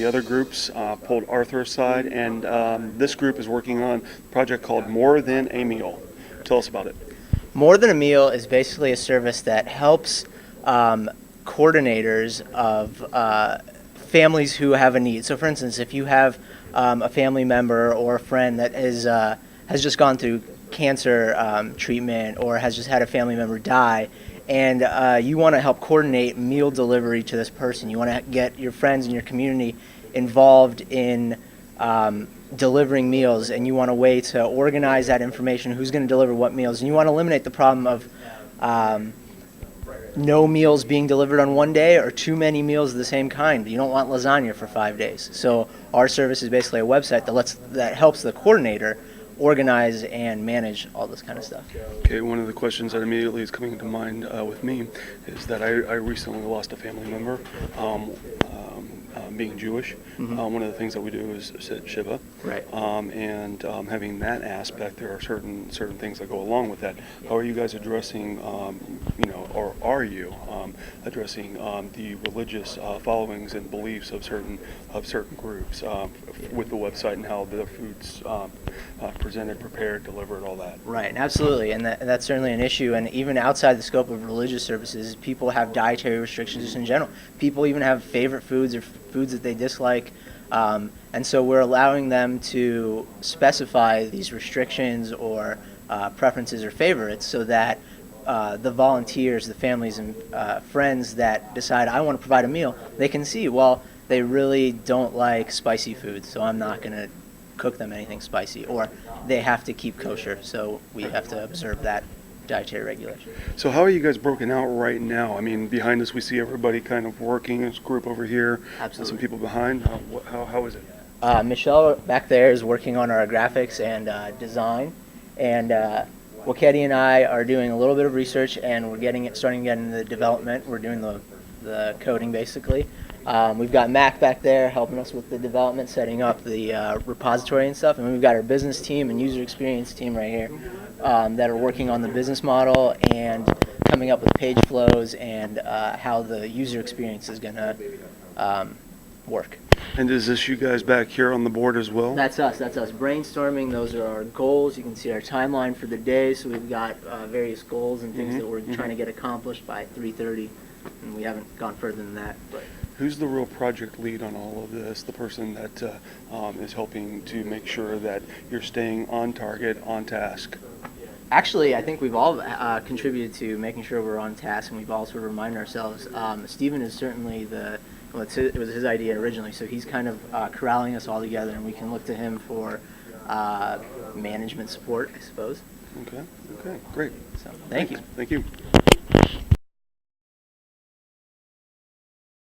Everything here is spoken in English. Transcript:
other groups pulled Arthur aside, and this group is working on a project called More Than a Meal. Tell us about it. More Than a Meal is basically a service that helps coordinators of families who have a need. So, for instance, if you have a family member or a friend that has just gone through cancer treatment or has just had a family member die, and you want to help coordinate meal delivery to this person, you want to get your friends and your community involved in delivering meals, and you want a way to organize that information, who's going to deliver what meals, and you want to eliminate the problem of no meals being delivered on one day or too many meals of the same kind. You don't want lasagna for 5 days. So our service is basically a website that helps the coordinator organize and manage all this kind of stuff. Okay, one of the questions that immediately is coming to mind with me is that I recently lost a family member. Being Jewish, one of the things that we do is sit Shiva, Right. And having that aspect, there are certain things that go along with that. How are you guys addressing, or are you addressing the religious followings and beliefs of certain groups with the website and how the food's presented, prepared, delivered, all that? Right, absolutely, and that's certainly an issue. And even outside the scope of religious services, people have dietary restrictions just in general. People even have favorite foods or foods that they dislike, and so we're allowing them to specify these restrictions or preferences or favorites so that the volunteers, the families and friends that decide, I want to provide a meal, they can see, well, they really don't like spicy food, so I'm not going to cook them anything spicy, or they have to keep kosher, so we have to observe that dietary regulation. So how are you guys broken out right now? I mean, behind us we see everybody kind of working, this group over here, Absolutely. some people behind. How is it? Michelle back there is working on our graphics and design, and Wakedi and I are doing a little bit of research, and we're starting to get into the development. We're doing the coding basically. We've got Mac back there helping us with the development, setting up the repository and stuff, and we've got our business team and user experience team right here that are working on the business model and coming up with page flows and how the user experience is going to work. And is this you guys back here on the board as well? That's us brainstorming. Those are our goals. You can see our timeline for the day, so we've got various goals and things that we're trying to get accomplished by 3:30, and we haven't gone further than that. But who's the real project lead on all of this? The person that is helping to make sure that you're staying on target, on task? Actually, I think we've all contributed to making sure we're on task, and we've all sort of reminded ourselves. Stephen is certainly it was his idea originally, so he's kind of corralling us all together, and we can look to him for management support, I suppose. Okay, great. So, thank you. Thank you.